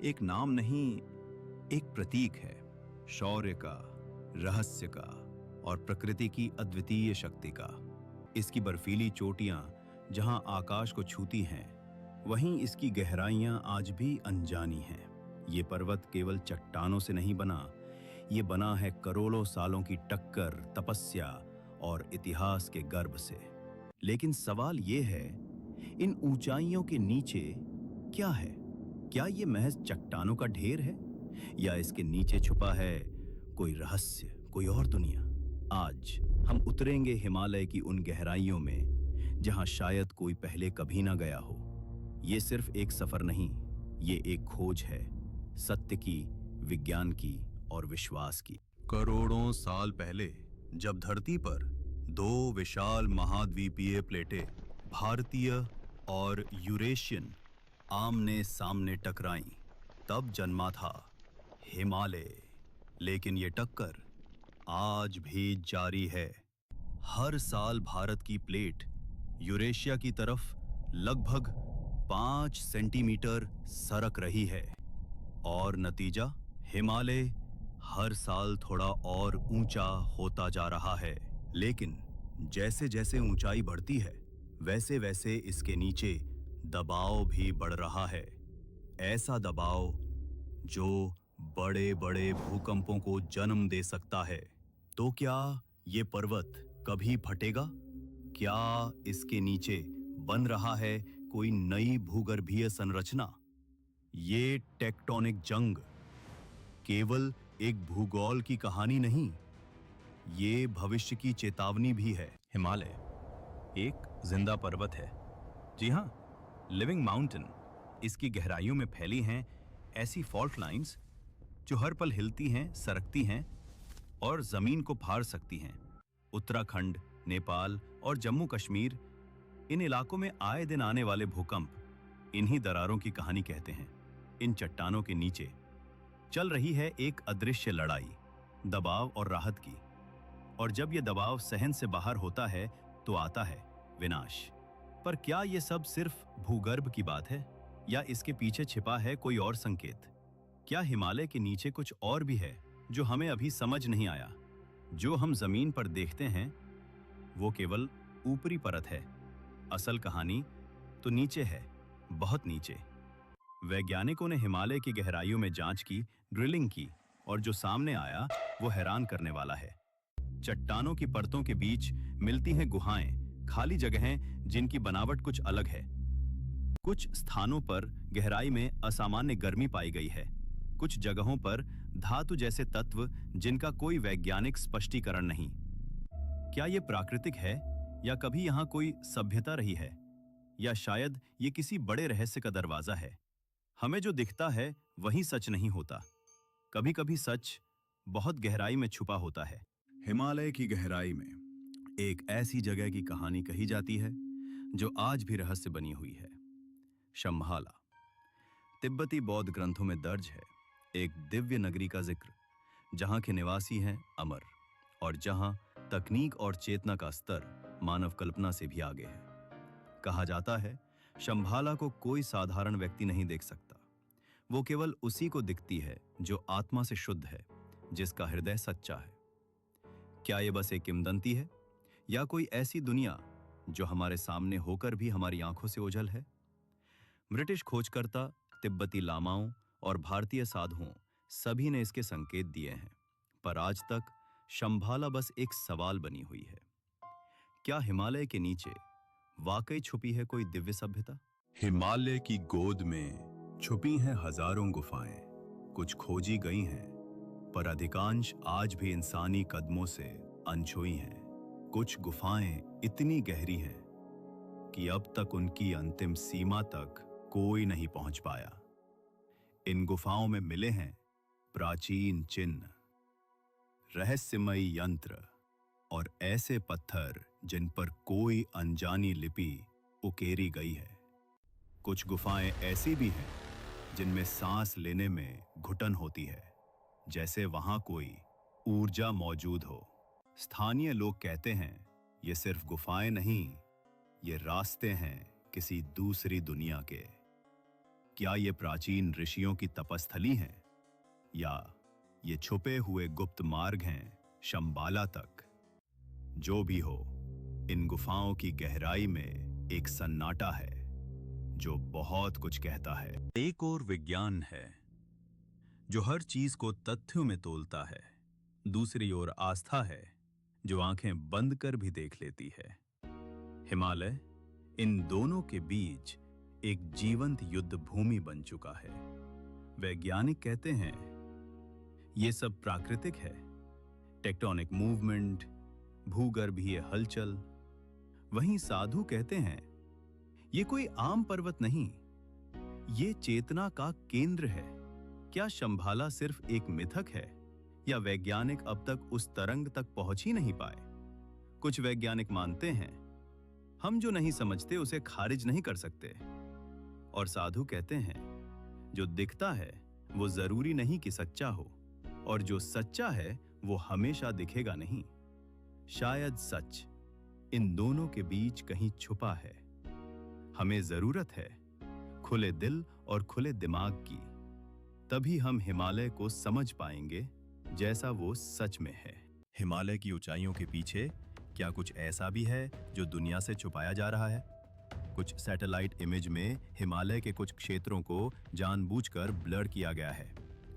एक नाम नहीं, एक प्रतीक है, शौर्य का, रहस्य का और प्रकृति की अद्वितीय शक्ति का। इसकी बर्फीली चोटियां जहां आकाश को छूती हैं, वहीं इसकी गहराइयां आज भी अनजानी हैं। ये पर्वत केवल चट्टानों से नहीं बना, ये बना है करोड़ों सालों की टक्कर, तपस्या और इतिहास के गर्भ से। लेकिन सवाल ये है, इन ऊंचाइयों के नीचे क्या है? क्या ये महज चट्टानों का ढेर है या इसके नीचे छुपा है कोई रहस्य, कोई और दुनिया? आज हम उतरेंगे हिमालय की उन गहराइयों में जहां शायद कोई पहले कभी ना गया हो। ये सिर्फ एक सफर नहीं, ये एक खोज है, सत्य की, विज्ञान की और विश्वास की। करोड़ों साल पहले जब धरती पर दो विशाल महाद्वीपीय प्लेटें, भारतीय और यूरेशियन, आमने सामने टकराईं, तब जन्मा था हिमालय। लेकिन ये टक्कर आज भी जारी है। हर साल भारत की प्लेट यूरेशिया की तरफ लगभग 5 सेंटीमीटर सरक रही है और नतीजा, हिमालय हर साल थोड़ा और ऊंचा होता जा रहा है। लेकिन जैसे जैसे ऊंचाई बढ़ती है, वैसे वैसे इसके नीचे दबाव भी बढ़ रहा है। ऐसा दबाव जो बड़े बड़े भूकंपों को जन्म दे सकता है। तो क्या ये पर्वत कभी फटेगा? क्या इसके नीचे बन रहा है कोई नई भूगर्भीय संरचना? ये टेक्टोनिक जंग केवल एक भूगोल की कहानी नहीं, ये भविष्य की चेतावनी भी है। हिमालय एक जिंदा पर्वत है। जी हां, लिविंग माउंटेन। इसकी गहराइयों में फैली हैं ऐसी फॉल्ट लाइंस जो हर पल हिलती हैं, सरकती हैं और जमीन को फाड़ सकती हैं। उत्तराखंड, नेपाल और जम्मू कश्मीर, इन इलाकों में आए दिन आने वाले भूकंप इन्हीं दरारों की कहानी कहते हैं। इन चट्टानों के नीचे चल रही है एक अदृश्य लड़ाई, दबाव और राहत की। और जब यह दबाव सहन से बाहर होता है तो आता है विनाश। पर क्या यह सब सिर्फ भूगर्भ की बात है या इसके पीछे छिपा है कोई और संकेत? क्या हिमालय के नीचे कुछ और भी है जो हमें अभी समझ नहीं आया? जो हम जमीन पर देखते हैं वो केवल ऊपरी परत है, असल कहानी तो नीचे है, बहुत नीचे। वैज्ञानिकों ने हिमालय की गहराइयों में जांच की, ड्रिलिंग की, और जो सामने आया वो हैरान करने वाला है। चट्टानों की परतों के बीच मिलती हैं गुहाएं, खाली जगहें जिनकी बनावट कुछ अलग है। कुछ स्थानों पर गहराई में असामान्य गर्मी पाई गई है, कुछ जगहों पर धातु जैसे तत्व जिनका कोई वैज्ञानिक स्पष्टीकरण नहीं। क्या ये प्राकृतिक है या कभी यहाँ कोई सभ्यता रही है, या शायद ये किसी बड़े रहस्य का दरवाजा है? हमें जो दिखता है वही सच नहीं होता। कभी कभी सच बहुत गहराई में छुपा होता है। हिमालय की गहराई में एक ऐसी जगह की कहानी कही जाती है जो आज भी रहस्य बनी हुई है। शंभाला तिब्बती बौद्ध ग्रंथों में दर्ज है एक दिव्य नगरी का जिक्र, जहां के निवासी हैं अमर और जहां तकनीक और चेतना का स्तर मानव कल्पना से भी आगे है। कहा जाता है शंभाला को कोई साधारण व्यक्ति नहीं देख सकता। वो केवल उसी को दिखती है जो आत्मा से शुद्ध है, जिसका हृदय सच्चा है। क्या ये बस एक किंवदंती है या कोई ऐसी दुनिया जो हमारे सामने होकर भी हमारी आंखों से ओझल है? ब्रिटिश खोजकर्ता, तिब्बती लामाओं और भारतीय साधुओं सभी ने इसके संकेत दिए हैं, पर आज तक शंभाला बस एक सवाल बनी हुई है। क्या हिमालय के नीचे वाकई छुपी है कोई दिव्य सभ्यता? हिमालय की गोद में छुपी हैं हजारों गुफाएं। कुछ खोजी गई हैं, पर अधिकांश आज भी इंसानी कदमों से अनछुई हैं। कुछ गुफाएं इतनी गहरी हैं कि अब तक उनकी अंतिम सीमा तक कोई नहीं पहुंच पाया। इन गुफाओं में मिले हैं प्राचीन चिन्ह, रहस्यमयी यंत्र और ऐसे पत्थर जिन पर कोई अनजानी लिपि उकेरी गई है। कुछ गुफाएं ऐसी भी हैं जिनमें सांस लेने में घुटन होती है, जैसे वहां कोई ऊर्जा मौजूद हो। स्थानीय लोग कहते हैं ये सिर्फ गुफाएं नहीं, ये रास्ते हैं किसी दूसरी दुनिया के। क्या ये प्राचीन ऋषियों की तपस्थली हैं या ये छुपे हुए गुप्त मार्ग हैं शंबाला तक? जो भी हो, इन गुफाओं की गहराई में एक सन्नाटा है जो बहुत कुछ कहता है। एक और विज्ञान है जो हर चीज को तथ्यों में तोलता है, दूसरी ओर आस्था है जो आंखें बंद कर भी देख लेती है। हिमालय इन दोनों के बीच एक जीवंत युद्ध भूमि बन चुका है। वैज्ञानिक कहते हैं ये सब प्राकृतिक है, टेक्टोनिक मूवमेंट, भूगर्भीय हलचल। वहीं साधु कहते हैं ये कोई आम पर्वत नहीं, ये चेतना का केंद्र है। क्या शंबाला सिर्फ एक मिथक है या वैज्ञानिक अब तक उस तरंग तक पहुंच ही नहीं पाए? कुछ वैज्ञानिक मानते हैं हम जो नहीं समझते उसे खारिज नहीं कर सकते, और साधु कहते हैं जो दिखता है वो जरूरी नहीं कि सच्चा हो, और जो सच्चा है वो हमेशा दिखेगा नहीं। शायद सच इन दोनों के बीच कहीं छुपा है। हमें जरूरत है खुले दिल और खुले दिमाग की, तभी हम हिमालय को समझ पाएंगे जैसा वो सच में है। हिमालय की ऊंचाइयों के पीछे क्या कुछ ऐसा भी है जो दुनिया से छुपाया जा रहा है? कुछ सैटेलाइट इमेज में हिमालय के कुछ क्षेत्रों को जानबूझकर ब्लर किया गया है।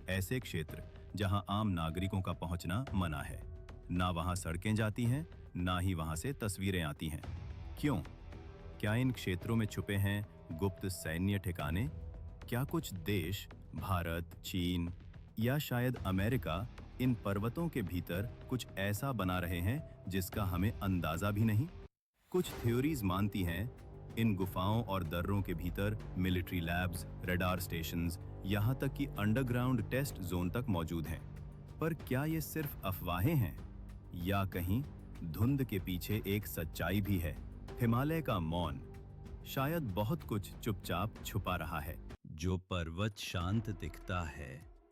ऐसे क्षेत्र जहां आम नागरिकों का पहुंचना मना है। ना वहां सड़कें जाती हैं, ना ही वहां से तस्वीरें आती हैं। क्यों? क्या इन क्षेत्रों में छुपे हैं गुप्त सैन्य ठिकाने? क्या कुछ देश, भारत, चीन या शायद अमेरिका इन पर्वतों के भीतर कुछ ऐसा बना रहे हैं जिसका हमें अंदाजा भी नहीं? कुछ थ्योरीज मानती हैं इन गुफाओं और दर्रों के भीतर मिलिट्री लैब्स, रडार स्टेशंस, यहाँ तक कि अंडरग्राउंड टेस्ट जोन तक मौजूद हैं। पर क्या ये सिर्फ अफवाहें हैं या कहीं धुंध के पीछे एक सच्चाई भी है? हिमालय का मौन शायद बहुत कुछ चुपचाप छुपा रहा है। जो पर्वत शांत दिखता है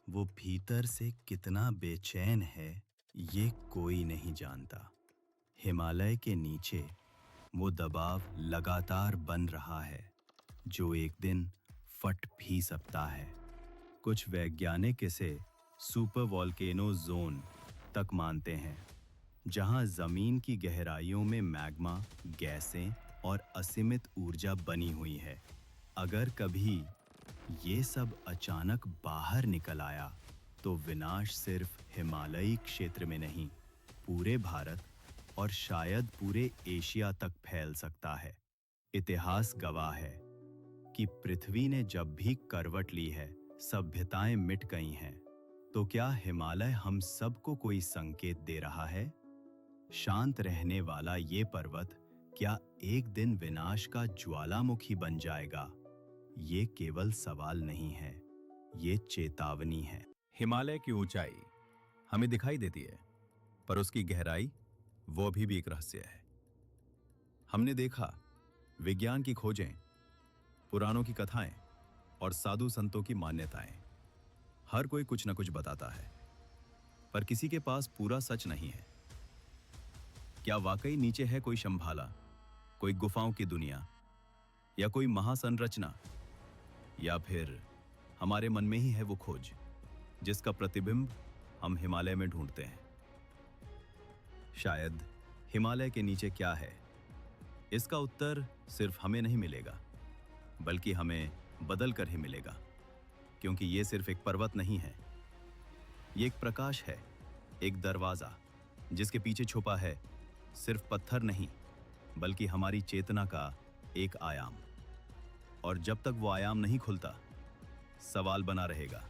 वो भीतर से कितना बेचैन है ये कोई नहीं जानता। हिमालय के नीचे वो दबाव लगातार बन रहा है जो एक दिन फट भी सकता है। कुछ वैज्ञानिक इसे सुपर वोल्केनो जोन तक मानते हैं, जहां जमीन की गहराइयों में मैग्मा, गैसें और असीमित ऊर्जा बनी हुई है। अगर कभी ये सब अचानक बाहर निकल आया तो विनाश सिर्फ हिमालयी क्षेत्र में नहीं, पूरे भारत और शायद पूरे एशिया तक फैल सकता है। इतिहास गवाह है कि पृथ्वी ने जब भी करवट ली है, सभ्यताएं मिट गई हैं। तो क्या हिमालय हम सबको कोई संकेत दे रहा है? शांत रहने वाला ये पर्वत क्या एक दिन विनाश का ज्वालामुखी बन जाएगा? ये केवल सवाल नहीं है, ये चेतावनी है। हिमालय की ऊंचाई हमें दिखाई देती है, पर उसकी गहराई वो भी एक रहस्य है। हमने देखा विज्ञान की खोजें, पुराणों की कथाएं और साधु संतों की मान्यताएं, हर कोई कुछ न कुछ बताता है, पर किसी के पास पूरा सच नहीं है। क्या वाकई नीचे है कोई शंबाला, कोई गुफाओं की दुनिया, या कोई महासंरचना, या फिर हमारे मन में ही है वो खोज जिसका प्रतिबिंब हम हिमालय में ढूंढते हैं? शायद हिमालय के नीचे क्या है, इसका उत्तर सिर्फ हमें नहीं मिलेगा, बल्कि हमें बदल कर ही मिलेगा। क्योंकि ये सिर्फ एक पर्वत नहीं है, ये एक प्रकाश है, एक दरवाजा जिसके पीछे छुपा है सिर्फ पत्थर नहीं, बल्कि हमारी चेतना का एक आयाम। और जब तक वो आयाम नहीं खुलता, सवाल बना रहेगा,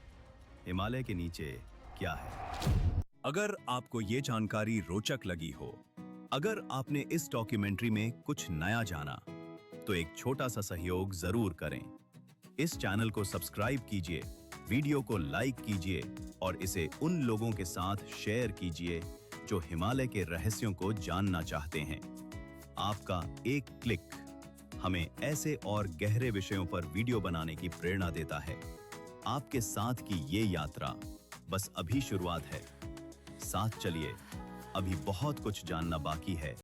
हिमालय के नीचे क्या है? अगर आपको ये जानकारी रोचक लगी हो, अगर आपने इस डॉक्यूमेंट्री में कुछ नया जाना, तो एक छोटा सा सहयोग जरूर करें। इस चैनल को सब्सक्राइब कीजिए, वीडियो को लाइक कीजिए और इसे उन लोगों के साथ शेयर कीजिए जो हिमालय के रहस्यों को जानना चाहते हैं। आपका एक क्लिक हमें ऐसे और गहरे विषयों पर वीडियो बनाने की प्रेरणा देता है। आपके साथ की ये यात्रा बस अभी शुरुआत है। साथ चलिए, अभी बहुत कुछ जानना बाकी है।